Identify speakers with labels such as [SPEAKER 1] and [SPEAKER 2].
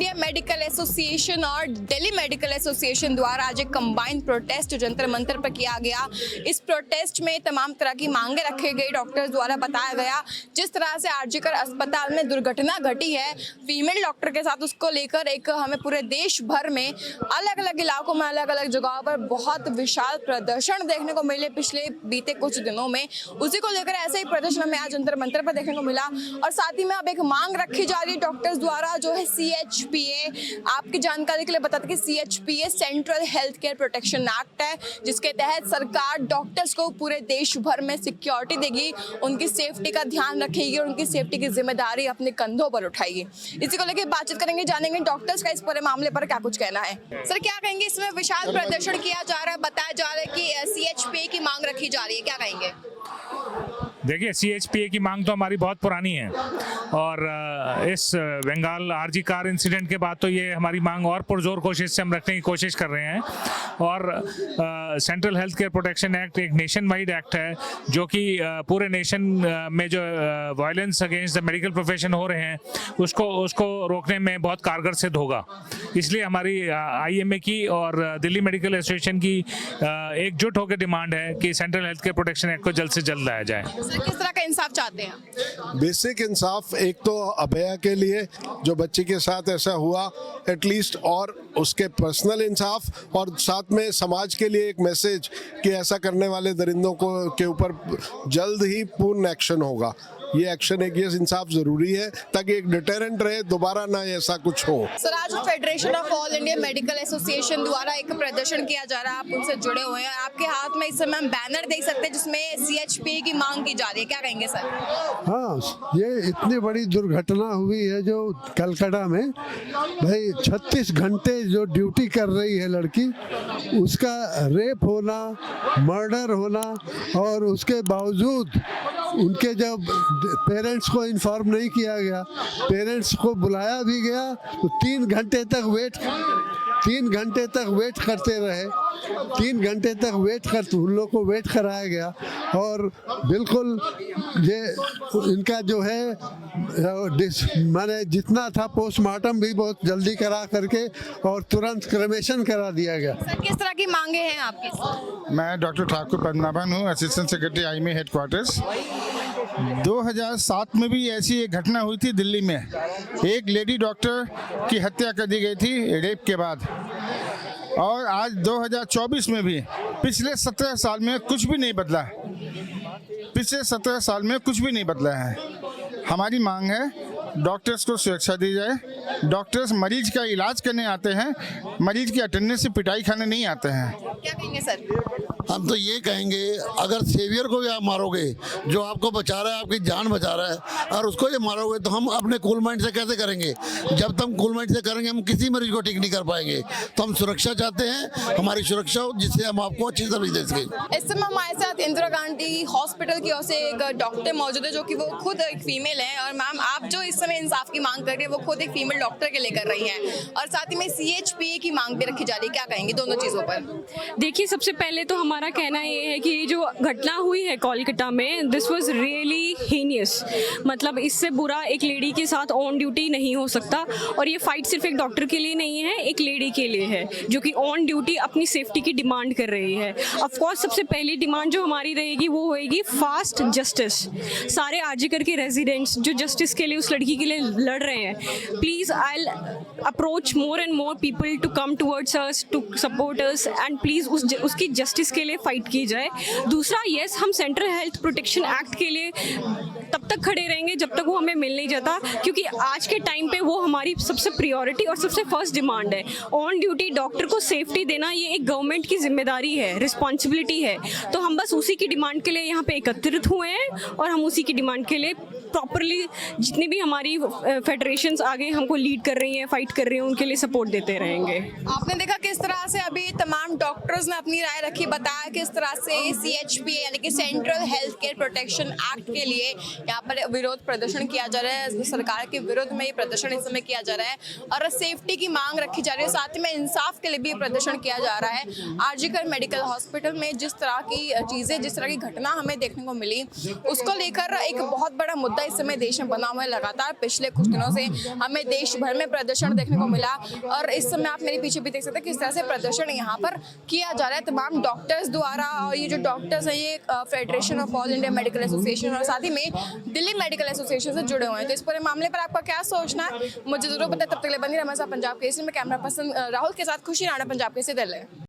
[SPEAKER 1] India medical association और Delhi medical association द्वारा आज एक कंबाइंड प्रोटेस्ट जंतर मंतर पर किया गया। इस प्रोटेस्ट में तमाम तरह की मांगे रखी गई। डॉक्टर्स द्वारा बताया गया जिस तरह से आरजीकर अस्पताल में दुर्घटना घटी है फीमेल डॉक्टर के साथ, उसको लेकर एक हमें पूरे देश भर में अलग अलग इलाकों में अलग अलग जगहों पर बहुत विशाल प्रदर्शन देखने को मिले पिछले बीते कुछ दिनों में। उसी को लेकर ऐसे ही प्रदर्शन हमें आज जंतर मंतर पर देखने को मिला। और साथ ही में अब एक मांग रखी जा रही डॉक्टर्स द्वारा जो है CHPA। आपकी जानकारी के लिए बता दें कि CHPA central health care protection act है, जिसके तहत सरकार डॉक्टर्स को पूरे देश भर में सिक्योरिटी देगी, उनकी सेफ्टी का ध्यान रखेगी और उनकी सेफ्टी की जिम्मेदारी अपने कंधों पर उठाएगी। इसी को लेकर बातचीत करेंगे, जानेंगे डॉक्टर्स का इस पूरे मामले पर क्या कुछ कहना है। सर क्या कहेंगे, इसमें विशाल प्रदर्शन किया जा रहा है, बताया जा रहा है कि CHPA की मांग रखी जा रही है, क्या कहेंगे?
[SPEAKER 2] देखिए, CHPA की मांग तो हमारी बहुत पुरानी है और इस बंगाल आरजी कार इंसिडेंट के बाद तो ये हमारी मांग और पुरजोर कोशिश से हम रखने की कोशिश कर रहे हैं। और central health care protection act एक नेशन वाइड एक्ट है जो कि पूरे नेशन में जो violence against the medical profession हो रहे हैं उसको रोकने में बहुत कारगर सिद्ध होगा। इसलिए हमारी IMA की और दिल्ली मेडिकल एसोसिएशन की एकजुट होकर डिमांड है कि central health care protection act को जल्द से जल्द लाया जाए।
[SPEAKER 1] किस तरह का इंसाफ चाहते हैं?
[SPEAKER 3] बेसिक इंसाफ एक तो अभया के लिए जो बच्ची के साथ ऐसा हुआ एटलीस्ट, और उसके पर्सनल इंसाफ, और साथ में समाज के लिए एक मैसेज कि ऐसा करने वाले दरिंदों को के ऊपर जल्द ही पूर्ण एक्शन होगा। ये एक्शन एक ये इंसाफ जरूरी है ताकि एक डिटेरेंट रहे, दोबारा ना ऐसा कुछ हो।
[SPEAKER 1] सर आज federation of all India medical association द्वारा एक प्रदर्शन किया जा रहा है, आप उनसे जुड़े हुए हैं। आपके हाथ में इस समय हम बैनर देख सकते हैं जिसमें CHPA की मांग की जा रही है, क्या कहेंगे सर?
[SPEAKER 4] हाँ, ये इतनी बड़ी दुर्घटना हुई है जो कलकत्ता में, भाई 36 घंटे जो ड्यूटी कर रही है लड़की, उसका रेप होना, मर्डर होना, और उसके बावजूद उनके जब पेरेंट्स को इन्फॉर्म नहीं किया गया, पेरेंट्स को बुलाया भी गया तो 3 घंटे तक वेट करते रहे। 3 घंटे तक उन लोग को वेट कराया गया। और बिल्कुल ये इनका जो है माने जितना था पोस्टमार्टम भी बहुत जल्दी करा करके और तुरंत क्रेमेशन करा दिया गया।
[SPEAKER 1] सर किस तरह की मांगे हैं आपकी?
[SPEAKER 5] मैं डॉक्टर ठाकुर पद्मनाभन हूँ, असिस्टेंट सेक्रेटरी IMA हेडक्वार्टर्स। 2007 में भी ऐसी एक घटना हुई थी दिल्ली में, एक लेडी डॉक्टर की हत्या कर दी गई थी रेप के बाद। और आज 2024 में भी पिछले 17 साल में कुछ भी नहीं बदला, पिछले 17 साल में कुछ भी नहीं बदला है। हमारी मांग है डॉक्टर्स को सुरक्षा दी जाए। डॉक्टर्स मरीज का इलाज करने आते हैं, मरीज की अटेंडेंस से पिटाई खाने नहीं आते हैं।
[SPEAKER 1] क्या कहेंगे सर?
[SPEAKER 6] हम तो ये कहेंगे, अगर सेवियर को भी आप मारोगे जो आपको बचा रहा है, आपकी जान बचा रहा है, और उसको ये मारोगे तो हम अपने कूल माइंड से कैसे करेंगे? जब तक कूल माइंड से करेंगे हम किसी मरीज को ठीक नहीं कर पाएंगे। तो हम सुरक्षा चाहते हैं, हमारी सुरक्षा हो जिससे हम आपको अच्छी सर्विस दे सकें।
[SPEAKER 1] इस समय हमारे साथ इंदिरा गांधी हॉस्पिटल की ओर से एक डॉक्टर मौजूद है जो कि वो खुद एक फीमेल है। और मैम आप जो इस समय इंसाफ की मांग कर रही है वो खुद एक फीमेल डॉक्टर के लिए कर रही हैं, और साथ ही में CHPA की मांग भी रखी जा रही है, क्या कहेंगे दोनों चीज़ों पर?
[SPEAKER 7] देखिए, सबसे पहले तो हमारा कहना ये है कि जो घटना हुई है कोलकाता में, दिस वाज रियली हीनियस। मतलब इससे बुरा एक लेडी के साथ ऑन ड्यूटी नहीं हो सकता। और ये फाइट सिर्फ एक डॉक्टर के लिए नहीं है, एक लेडी के लिए है जो कि ऑन ड्यूटी अपनी सेफ्टी की डिमांड कर रही है। ऑफ कोर्स सबसे पहली डिमांड जो हमारी रहेगी वो होएगी फास्ट जस्टिस। सारे आरजीकर के रेजिडेंट्स जो जस्टिस के लिए उस लड़की के लिए लड़ रहे हैं, please I will approach more and more people to come towards us, to support us, and please उसकी जस्टिस के लिए फाइट की जाए। दूसरा, यस, हम सेंट्रल हेल्थ प्रोटेक्शन एक्ट के लिए तब तक खड़े रहेंगे जब तक वो हमें मिल नहीं जाता, क्योंकि आज के टाइम पे वो हमारी सबसे प्रायोरिटी और सबसे फर्स्ट डिमांड है। ऑन ड्यूटी डॉक्टर को सेफ्टी देना ये एक गवर्नमेंट की जिम्मेदारी है, रिस्पॉन्सिबिलिटी है। तो हम बस उसी की डिमांड के लिए यहाँ पे एकत्रित हुए हैं और हम उसी की डिमांड के लिए प्रॉपरली जितनी भी हमारी फेडरेशंस आगे हमको लीड कर रही हैं, फाइट कर रही हैं, उनके लिए सपोर्ट देते रहेंगे।
[SPEAKER 1] आपने देखा किस तरह से अभी तमाम डॉक्टर्स ने अपनी राय रखी, बताया किस तरह से CHPA यानी कि central health care protection act के लिए यहाँ पर विरोध प्रदर्शन किया जा रहा है। सरकार के विरोध में ये प्रदर्शन इस समय किया जा रहा है और सेफ्टी की मांग रखी जा रही है, साथ ही में इंसाफ के लिए भी प्रदर्शन किया जा रहा है। आरजीकर मेडिकल हॉस्पिटल में जिस तरह की चीजें, जिस तरह की घटना हमें देखने को मिली, उसको लेकर एक बहुत बड़ा मुद्दा मुद्दा इस समय देश में बना हुआ है। लगातार पिछले कुछ दिनों से हमें देश भर में प्रदर्शन देखने को मिला और इस समय आप मेरे पीछे भी देख सकते हैं किस तरह से प्रदर्शन यहाँ पर किया जा रहा है तमाम डॉक्टर्स द्वारा। और ये जो डॉक्टर्स हैं ये federation of all India medical association और साथ ही में दिल्ली मेडिकल एसोसिएशन से जुड़े हुए हैं। तो इस पूरे मामले पर आपका क्या सोचना है मुझे जरूर पता है। तब तक के लिए बनी रहे हमारे साथ पंजाब केसरी में कैमरा पर्सन राहुल के साथ खुशी राणा, पंजाब केसरी दिल्ली।